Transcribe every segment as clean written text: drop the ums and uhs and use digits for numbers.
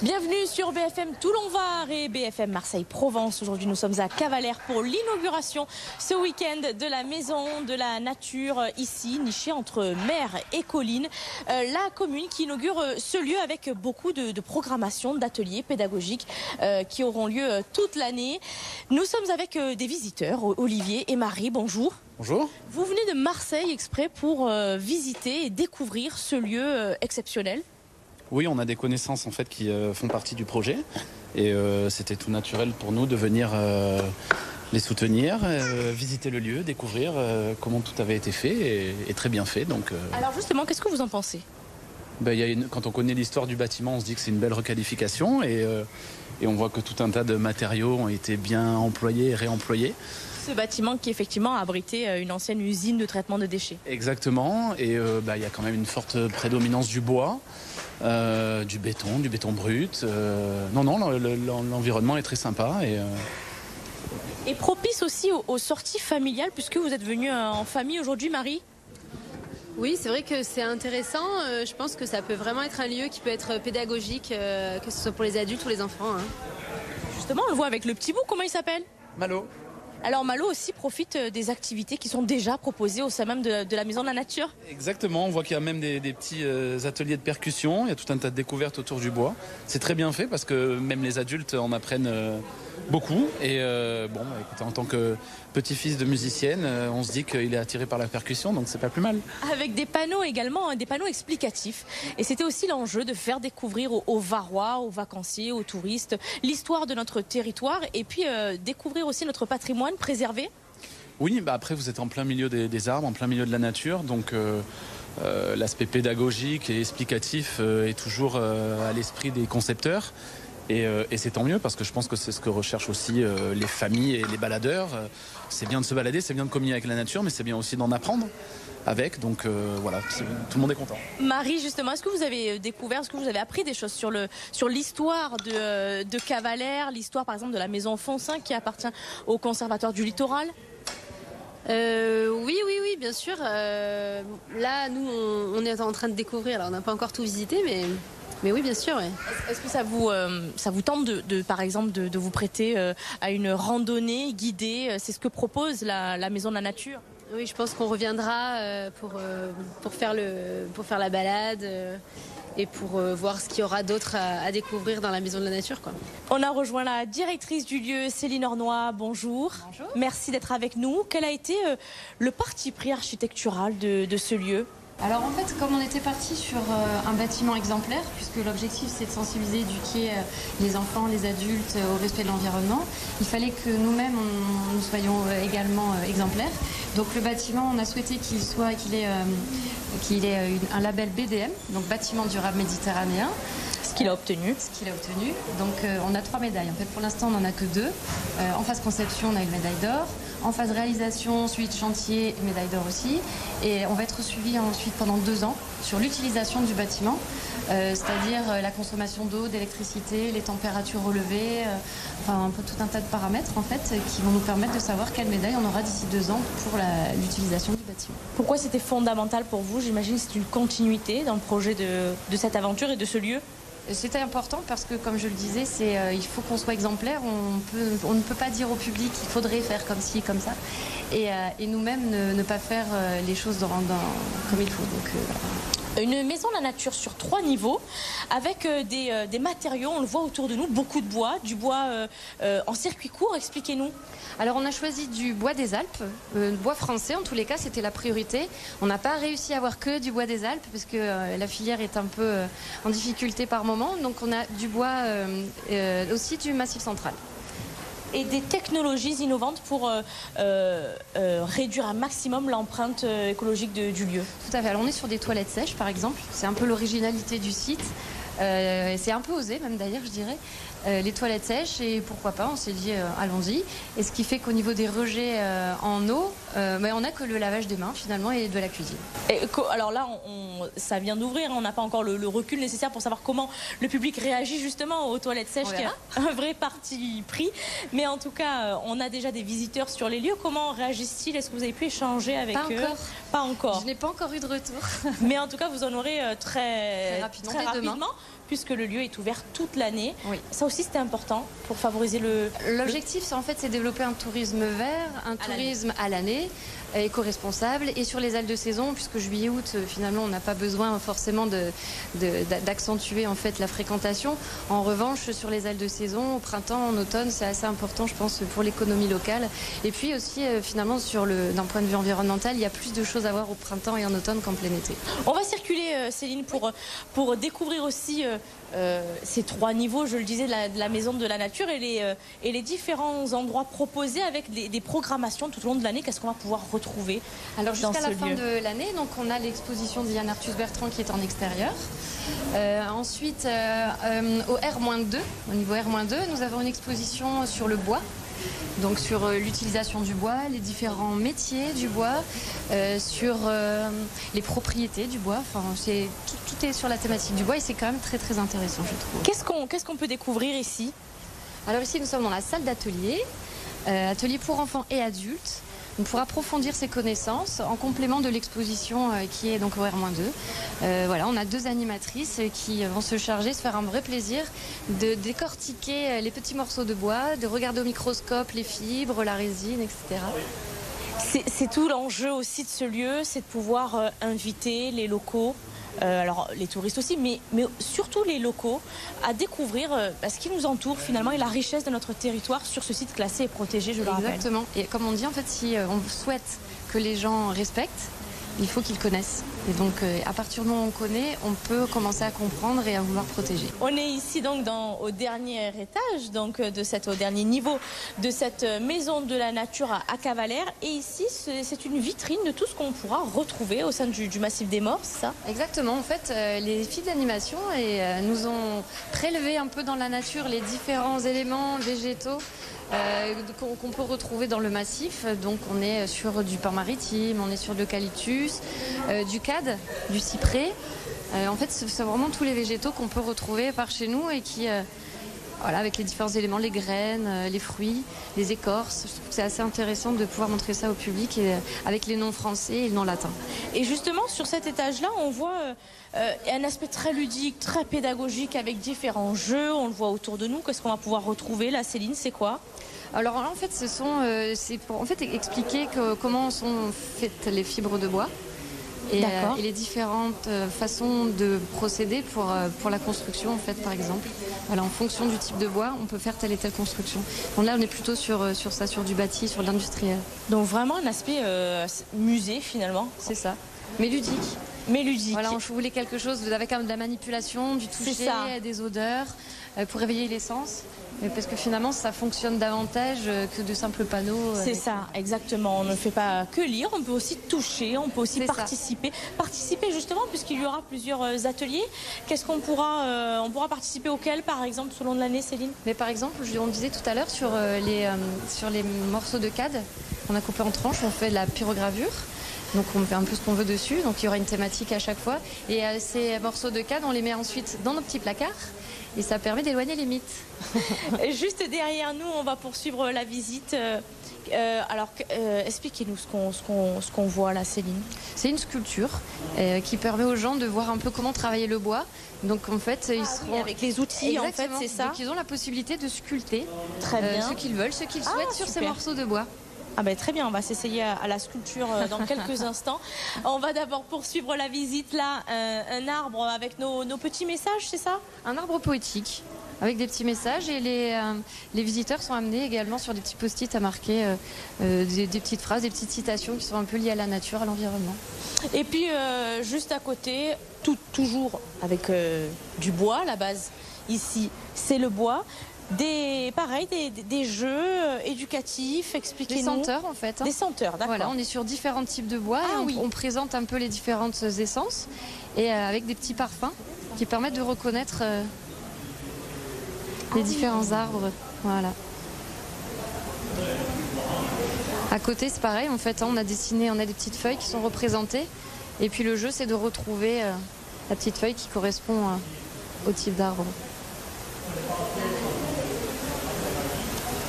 Bienvenue sur BFM Toulon-Var et BFM Marseille-Provence. Aujourd'hui, nous sommes à Cavalère pour l'inauguration ce week-end de la Maison de la Nature, ici, nichée entre mer et colline. La commune qui inaugure ce lieu avec beaucoup de programmation, d'ateliers pédagogiques qui auront lieu toute l'année. Nous sommes avec des visiteurs, Olivier et Marie, bonjour. Bonjour. Vous venez de Marseille exprès pour visiter et découvrir ce lieu exceptionnel. Oui, on a des connaissances en fait qui font partie du projet et c'était tout naturel pour nous de venir les soutenir, visiter le lieu, découvrir comment tout avait été fait et très bien fait. Donc, Alors justement, qu'est-ce que vous en pensez ? Quand on connaît l'histoire du bâtiment, on se dit que c'est une belle requalification et on voit que tout un tas de matériaux ont été bien employés et réemployés. Ce bâtiment qui effectivement a abrité une ancienne usine de traitement de déchets. Exactement, et il y a quand même une forte prédominance du bois. Du béton brut. L'environnement est très sympa. Et propice aussi aux sorties familiales, puisque vous êtes venue en famille aujourd'hui, Marie. Oui, c'est vrai que c'est intéressant. Je pense que ça peut vraiment être un lieu qui peut être pédagogique, que ce soit pour les adultes ou les enfants. Justement, on le voit avec le petit bout, comment il s'appelle ? Malo. Alors Malo aussi profite des activités qui sont déjà proposées au sein même de la Maison de la Nature. Exactement, on voit qu'il y a même des petits ateliers de percussion, il y a tout un tas de découvertes autour du bois. C'est très bien fait parce que même les adultes en apprennent beaucoup. Et écoutez, en tant que petit-fils de musicienne, on se dit qu'il est attiré par la percussion, donc c'est pas plus mal. Avec des panneaux également, des panneaux explicatifs. Et c'était aussi l'enjeu de faire découvrir aux Varois, aux vacanciers, aux touristes, l'histoire de notre territoire et puis découvrir aussi notre patrimoine préservé. Oui, après vous êtes en plein milieu des arbres, en plein milieu de la nature, donc l'aspect pédagogique et explicatif est toujours à l'esprit des concepteurs. Et c'est tant mieux parce que je pense que c'est ce que recherchent aussi les familles et les baladeurs. C'est bien de se balader, c'est bien de communier avec la nature, mais c'est bien aussi d'en apprendre avec. Donc voilà, tout le monde est content. Marie, justement, est-ce que vous avez découvert, est-ce que vous avez appris des choses sur l'histoire de Cavalère, l'histoire par exemple de la maison Foncin qui appartient au Conservatoire du Littoral ? Oui, bien sûr. Là, nous, on est en train de découvrir. Alors, on n'a pas encore tout visité, mais oui, bien sûr. Ouais. Est-ce que ça vous tente par exemple, de vous prêter à une randonnée guidée ? C'est ce que propose la Maison de la Nature. Oui, je pense qu'on reviendra pour faire la balade et pour voir ce qu'il y aura d'autre à découvrir dans la Maison de la Nature, quoi. On a rejoint la directrice du lieu, Céline Ornois. Bonjour. Bonjour. Merci d'être avec nous. Quel a été le parti pris architectural de ce lieu ? Alors en fait, comme on était parti sur un bâtiment exemplaire, puisque l'objectif c'est de sensibiliser, éduquer les enfants, les adultes au respect de l'environnement, il fallait que nous-mêmes nous soyons également exemplaires. Donc le bâtiment, on a souhaité qu'il ait un label BDM, donc bâtiment durable méditerranéen. Ce qu'il a obtenu. Donc on a 3 médailles. En fait, pour l'instant, on n'en a que 2. En phase conception, on a une médaille d'or. En phase réalisation, suite chantier, médaille d'or aussi. Et on va être suivi ensuite pendant 2 ans sur l'utilisation du bâtiment, c'est-à-dire la consommation d'eau, d'électricité, les températures relevées, un peu tout un tas de paramètres en fait qui vont nous permettre de savoir quelle médaille on aura d'ici 2 ans pour l'utilisation du bâtiment. Pourquoi c'était fondamental pour vous ? J'imagine que c'est une continuité dans le projet de cette aventure et de ce lieu. C'était important parce que, comme je le disais, il faut qu'on soit exemplaire. On ne peut pas dire au public qu'il faudrait faire comme ci, comme ça. Et nous-mêmes ne pas faire les choses comme il faut. Donc, Une maison de la nature sur 3 niveaux avec des matériaux, on le voit autour de nous, beaucoup de bois, du bois en circuit court. Expliquez-nous. Alors on a choisi du bois des Alpes, bois français en tous les cas, c'était la priorité. On n'a pas réussi à avoir que du bois des Alpes parce que la filière est un peu en difficulté par moment. Donc on a du bois aussi du Massif central. Et des technologies innovantes pour réduire un maximum l'empreinte écologique du lieu. Tout à fait. Alors on est sur des toilettes sèches par exemple. C'est un peu l'originalité du site. C'est un peu osé même d'ailleurs je dirais. les toilettes sèches et pourquoi pas, on s'est dit allons-y. Et ce qui fait qu'au niveau des rejets en eau, on n'a que le lavage des mains finalement et de la cuisine. Alors là, ça vient d'ouvrir, on n'a pas encore le recul nécessaire pour savoir comment le public réagit justement aux toilettes sèches, qui est un vrai parti pris. Mais en tout cas, on a déjà des visiteurs sur les lieux. Comment réagissent-ils? Est-ce que vous avez pu échanger avec eux? Pas encore. Je n'ai pas encore eu de retour. Mais en tout cas, vous en aurez très rapidement. Puisque le lieu est ouvert toute l'année. Oui. Ça aussi, c'était important pour favoriser L'objectif, c'est développer un tourisme vert, un tourisme à l'année, éco-responsable. Et sur les halles de saison, puisque juillet-août, finalement, on n'a pas besoin forcément d'accentuer en fait la fréquentation. En revanche, sur les halles de saison, au printemps, en automne, c'est assez important, je pense, pour l'économie locale. Et puis aussi, finalement, d'un point de vue environnemental, il y a plus de choses à voir au printemps et en automne qu'en plein été. On va circuler, Céline, pour découvrir aussi ces 3 niveaux, je le disais, de la maison de la nature et les différents endroits proposés avec des programmations tout au long de l'année. Qu'est-ce qu'on va pouvoir retrouver? Alors jusqu'à la fin de l'année, donc on a l'exposition d'Yann Arthus Bertrand qui est en extérieur. Ensuite, au R-2, au niveau R-2, nous avons une exposition sur le bois. Donc sur l'utilisation du bois, les différents métiers du bois, sur les propriétés du bois. Enfin, tout est sur la thématique du bois et c'est quand même très très intéressant, je trouve. Qu'est-ce qu'on peut découvrir ici? Alors ici nous sommes dans la salle d'atelier, atelier pour enfants et adultes. Pour approfondir ses connaissances en complément de l'exposition qui est donc au R-2. Voilà, on a 2 animatrices qui vont se charger, se faire un vrai plaisir de décortiquer les petits morceaux de bois, de regarder au microscope les fibres, la résine, etc. C'est tout l'enjeu aussi de ce lieu, c'est de pouvoir inviter les locaux, alors les touristes aussi, mais surtout les locaux, à découvrir ce qui nous entoure finalement et la richesse de notre territoire sur ce site classé et protégé, je le rappelle. Exactement. Et comme on dit, en fait, si on souhaite que les gens respectent, il faut qu'ils connaissent. Et donc, à partir du moment où on connaît, on peut commencer à comprendre et à vouloir protéger. On est ici donc au dernier étage, donc au dernier niveau de cette maison de la nature à Cavalère. Et ici, c'est une vitrine de tout ce qu'on pourra retrouver au sein du massif des Morses, ça? Exactement. En fait, les filles d'animation nous ont prélevé un peu dans la nature les différents éléments végétaux qu'on peut retrouver dans le massif. Donc on est sur du pin maritime, on est sur de l'eucalyptus, du cad, du cyprès. En fait, c'est vraiment tous les végétaux qu'on peut retrouver par chez nous et qui, avec les différents éléments, les graines, les fruits, les écorces. Je trouve que c'est assez intéressant de pouvoir montrer ça au public avec les noms français et les noms latins. Et justement, sur cet étage-là, on voit un aspect très ludique, très pédagogique avec différents jeux. On le voit autour de nous. Qu'est-ce qu'on va pouvoir retrouver là, Céline? C'est quoi? Alors là, en fait, c'est pour expliquer comment sont faites les fibres de bois. Et les différentes façons de procéder pour la construction, en fait, par exemple. Voilà, en fonction du type de bois, on peut faire telle et telle construction. Donc là, on est plutôt sur ça, sur du bâti, sur l'industriel. Donc vraiment un aspect musée, finalement. C'est ça. Mais ludique. Voilà, on voulait quelque chose avec de la manipulation, du toucher, des odeurs, pour réveiller les sens. Parce que finalement, ça fonctionne davantage que de simples panneaux. C'est ça, exactement. On ne fait pas que lire, on peut aussi toucher, on peut aussi participer. Participer justement, puisqu'il y aura plusieurs ateliers. Qu'est-ce qu'on pourra, on pourra participer auquel, par exemple, selon l'année, Céline? Mais par exemple, on disait tout à l'heure sur les morceaux de cad, on a coupé en tranches, on fait de la pyrogravure. Donc on fait un peu ce qu'on veut dessus, donc il y aura une thématique à chaque fois. Et ces morceaux de cad, on les met ensuite dans nos petits placards. Et ça permet d'éloigner les mythes. Juste derrière nous, on va poursuivre la visite. Expliquez-nous ce qu'on voit là, Céline. C'est une sculpture qui permet aux gens de voir un peu comment travailler le bois. Donc en fait, ils seront avec les outils. Exactement. En fait, c'est ça. Donc ils ont la possibilité de sculpter ce qu'ils veulent, ce qu'ils souhaitent sur ces morceaux de bois. Ah ben, très bien, on va s'essayer à la sculpture dans quelques instants. On va d'abord poursuivre la visite là, un arbre avec nos petits messages, c'est ça? Un arbre poétique avec des petits messages et les visiteurs sont amenés également sur des petits post-it à marquer des petites phrases, des petites citations qui sont un peu liées à la nature, à l'environnement. Et puis juste à côté, toujours avec du bois, la base ici c'est le bois. Des jeux éducatifs, expliquez-nous. Des senteurs en fait. Des senteurs, d'accord. Voilà, on est sur différents types de bois et on présente un peu les différentes essences et avec des petits parfums qui permettent de reconnaître les différents arbres. Voilà. À côté, c'est pareil, en fait, on a dessiné, on a des petites feuilles qui sont représentées. Et puis le jeu, c'est de retrouver la petite feuille qui correspond au type d'arbre.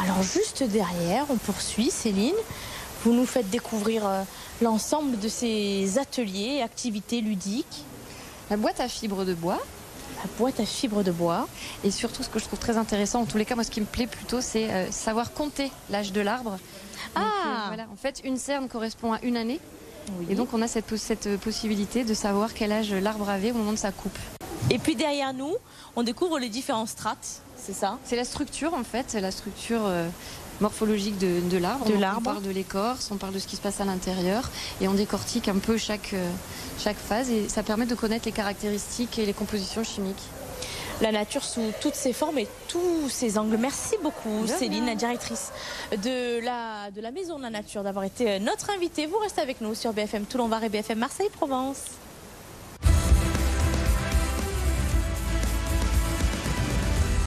Alors juste derrière, on poursuit, Céline. Vous nous faites découvrir l'ensemble de ces ateliers et activités ludiques. La boîte à fibres de bois. La boîte à fibres de bois. Et surtout, ce que je trouve très intéressant, en tous les cas, moi, ce qui me plaît plutôt, c'est savoir compter l'âge de l'arbre. Donc, voilà. En fait, une cerne correspond à une année. Oui. Et donc, on a cette possibilité de savoir quel âge l'arbre avait au moment de sa coupe. Et puis derrière nous, on découvre les différents strates, c'est ça? C'est la structure, en fait, la structure morphologique de l'arbre. On parle de l'écorce, on parle de ce qui se passe à l'intérieur et on décortique un peu chaque phase et ça permet de connaître les caractéristiques et les compositions chimiques. La nature sous toutes ses formes et tous ses angles. Merci beaucoup Céline, la directrice de la Maison de la Nature, d'avoir été notre invitée. Vous restez avec nous sur BFM Toulon-Var et BFM Marseille-Provence.